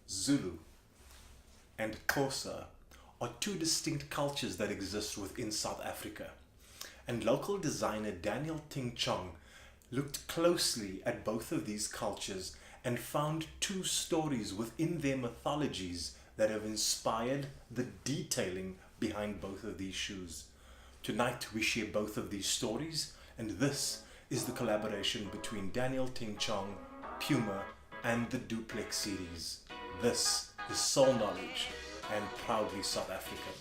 Zulu and Xhosa are two distinct cultures that exist within South Africa. And local designer Daniel Ting Chong looked closely at both of these cultures and found two stories within their mythologies that have inspired the detailing behind both of these shoes. Tonight we share both of these stories, and this is the collaboration between Daniel Ting Chong, Puma, and the Duplex series. This is Soul Knowledge and proudly South African.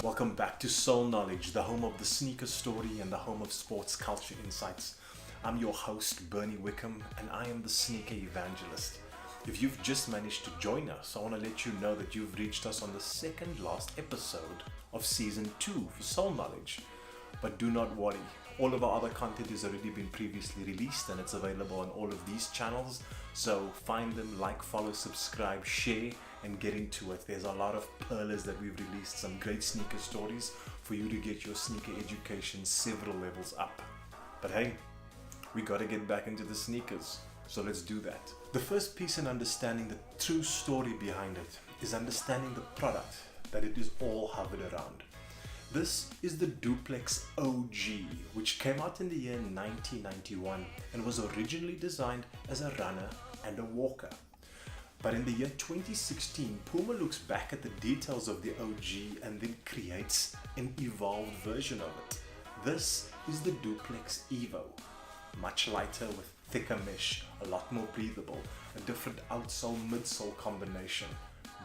Welcome back to Soul Knowledge, the home of the sneaker story and the home of sports culture insights. I'm your host, Bernie Wickham, and I am the sneaker evangelist. If you've just managed to join us, I want to let you know that you've reached us on the second last episode of season 2 for Soul Knowledge. But do not worry, all of our other content has already been previously released and it's available on all of these channels. So find them, like, follow, subscribe, share, and get into it. There's a lot of pearlers that we've released, some great sneaker stories for you to get your sneaker education several levels up. But hey, we got to get back into the sneakers, so let's do that. The first piece in understanding the true story behind it is understanding the product that it is all hovered around. This is the Duplex OG, which came out in the year 1991 and was originally designed as a runner and a walker. But in the year 2016, Puma looks back at the details of the OG and then creates an evolved version of it. This is the Duplex Evo. Much lighter with thicker mesh, a lot more breathable, a different outsole midsole combination.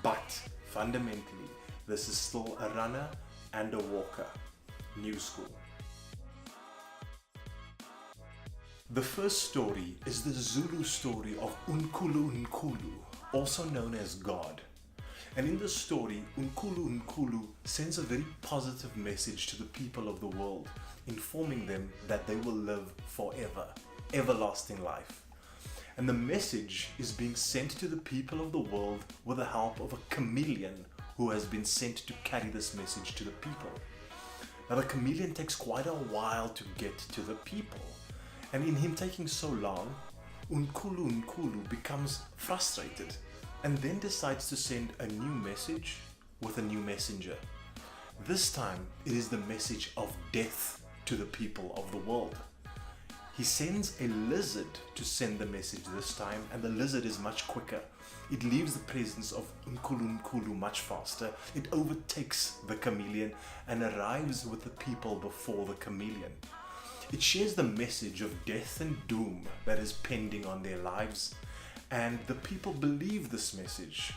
But fundamentally, this is still a runner and a walker. New school. The first story is the Zulu story of Unkulunkulu, also known as God. And in this story, Unkulunkulu sends a very positive message to the people of the world, informing them that they will live forever, everlasting life. And the message is being sent to the people of the world with the help of a chameleon who has been sent to carry this message to the people. Now the chameleon takes quite a while to get to the people, and in him taking so long, Unkulunkulu becomes frustrated and then decides to send a new message with a new messenger. This time it is the message of death to the people of the world. He sends a lizard to send the message this time, and the lizard is much quicker. It leaves the presence of Unkulunkulu much faster. It overtakes the chameleon and arrives with the people before the chameleon. It shares the message of death and doom that is pending on their lives, and the people believe this message.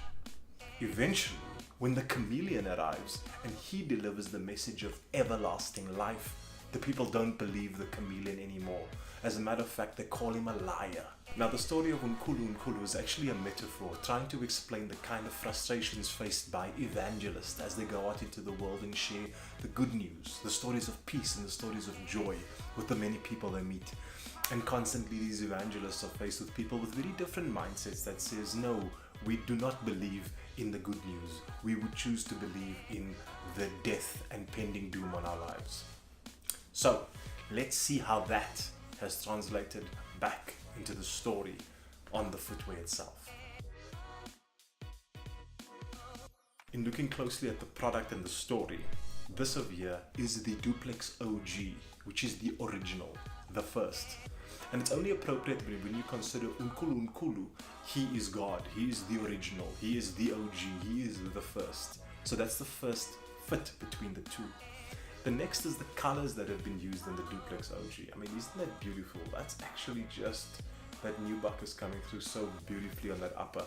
Eventually, when the chameleon arrives and he delivers the message of everlasting life, the people don't believe the chameleon anymore. As a matter of fact, they call him a liar. Now the story of Unkulunkulu is actually a metaphor trying to explain the kind of frustrations faced by evangelists as they go out into the world and share the good news, the stories of peace and the stories of joy with the many people they meet. And constantly these evangelists are faced with people with very different mindsets that says, no, we do not believe in the good news. We would choose to believe in the death and pending doom on our lives. So let's see how that has translated back into the story on the footwear itself. In looking closely at the product and the story, this over here is the Duplex OG, which is the original, the first. And it's only appropriate when you consider Unkulunkulu, he is God, he is the original, he is the OG, he is the first. So that's the first fit between the two. The next is the colors that have been used in the Duplex OG. I mean, isn't that beautiful? That's actually just that new buckers coming through so beautifully on that upper.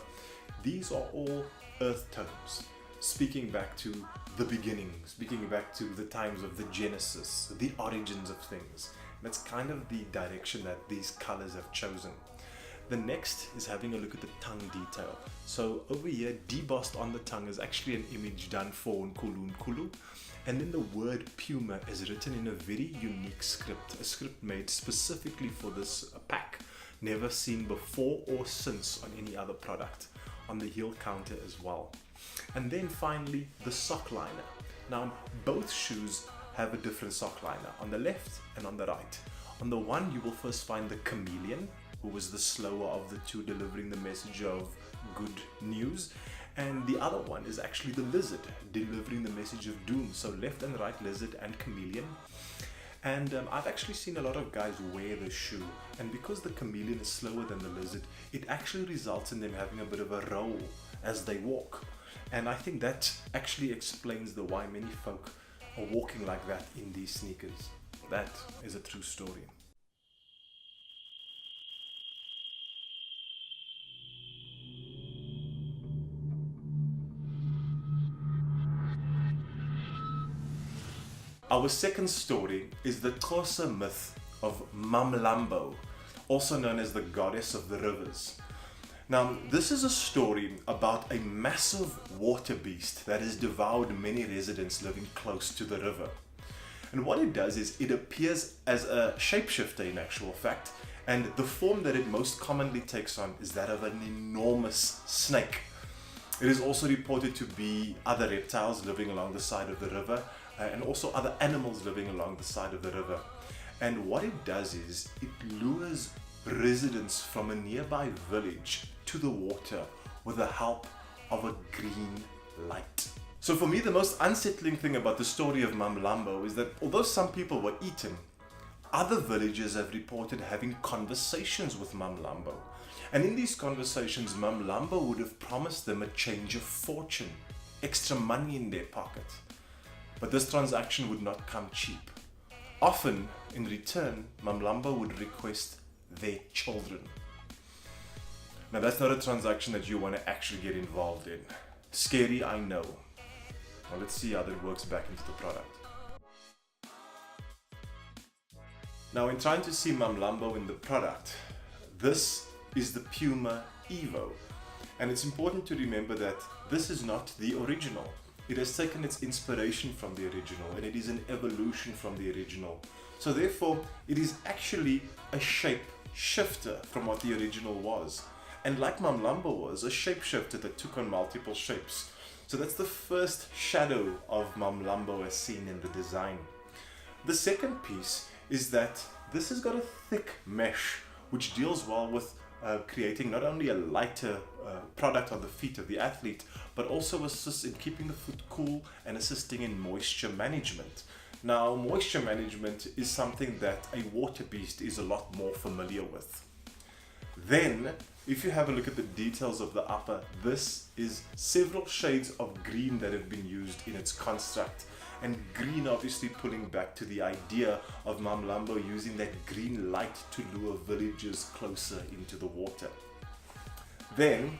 These are all earth tones, speaking back to the beginning, speaking back to the times of the Genesis, the origins of things. That's kind of the direction that these colors have chosen. The next is having a look at the tongue detail. So over here, debossed on the tongue is actually an image done for Unkulunkulu. And then the word Puma is written in a very unique script, a script made specifically for this pack, never seen before or since on any other product, on the heel counter as well. And then finally, the sock liner. Now, both shoes have a different sock liner on the left and on the right. On the one, you will first find the chameleon, who was the slower of the two, delivering the message of good news. And the other one is actually the lizard, delivering the message of doom. So left and right, lizard and chameleon. And I've actually seen a lot of guys wear this shoe, and because the chameleon is slower than the lizard, it actually results in them having a bit of a roll as they walk. And I think that actually explains the why many folk are walking like that in these sneakers. That is a true story. Our second story is the Xhosa myth of Mamlambo, also known as the goddess of the rivers. Now, this is a story about a massive water beast that has devoured many residents living close to the river. And what it does is it appears as a shapeshifter in actual fact, and the form that it most commonly takes on is that of an enormous snake. It is also reported to be other reptiles living along the side of the river, and also other animals living along the side of the river. And what it does is it lures residents from a nearby village to the water with the help of a green light. So for me, the most unsettling thing about the story of Mamlambo is that although some people were eaten, other villagers have reported having conversations with Mamlambo. And in these conversations, Mamlambo would have promised them a change of fortune, extra money in their pocket. But this transaction would not come cheap. Often, in return, Mamlambo would request their children. Now that's not a transaction that you want to actually get involved in. Scary, I know. Now let's see how that works back into the product. Now in trying to see Mamlambo in the product, this is the Puma Evo. And it's important to remember that this is not the original. It has taken its inspiration from the original, and it is an evolution from the original. So therefore, it is actually a shape shifter from what the original was. And like Mamlambo was, a shapeshifter that took on multiple shapes. So that's the first shadow of Mamlambo as seen in the design. The second piece is that this has got a thick mesh, which deals well with creating not only a lighter product on the feet of the athlete, but also assists in keeping the foot cool and assisting in moisture management. Now, moisture management is something that a water beast is a lot more familiar with. Then, if you have a look at the details of the upper, this is several shades of green that have been used in its construct. And green obviously pulling back to the idea of Mamlambo using that green light to lure villagers closer into the water. Then,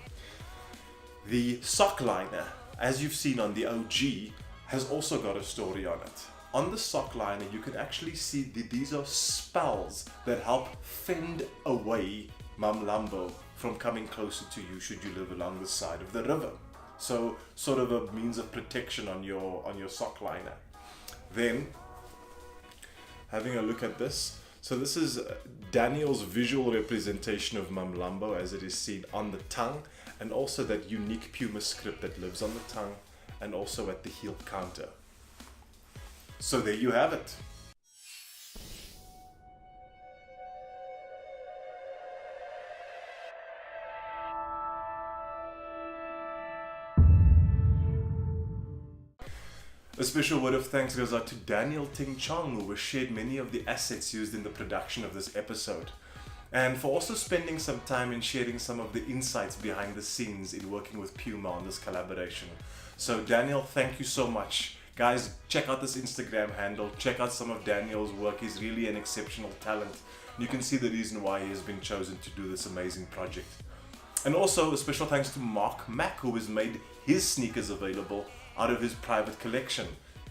the sock liner, as you've seen on the OG, has also got a story on it. On the sock liner, you can actually see that these are spells that help fend away Mamlambo from coming closer to you should you live along the side of the river. So sort of a means of protection on your sock liner. Then, having a look at this. So this is Daniel's visual representation of Mamlambo as it is seen on the tongue, and also that unique Puma script that lives on the tongue and also at the heel counter. So there you have it. A special word of thanks goes out to Daniel Ting Chong, who has shared many of the assets used in the production of this episode, and for also spending some time in sharing some of the insights behind the scenes in working with Puma on this collaboration. So Daniel, thank you so much. Guys, check out this Instagram handle, check out some of Daniel's work. He's really an exceptional talent. You can see the reason why he has been chosen to do this amazing project. And also a special thanks to Mark Mack, who has made his sneakers available out of his private collection.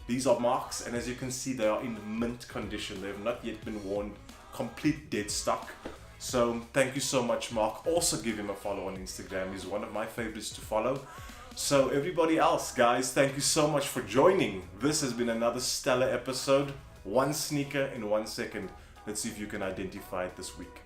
These are Mark's, and as you can see, they are in mint condition. They have not yet been worn, complete dead stock. So thank you so much, Mark. Also give him a follow on Instagram. He's one of my favorites to follow. So everybody else, guys, thank you so much for joining. This has been another stellar episode. One sneaker in 1 second. Let's see if you can identify it this week.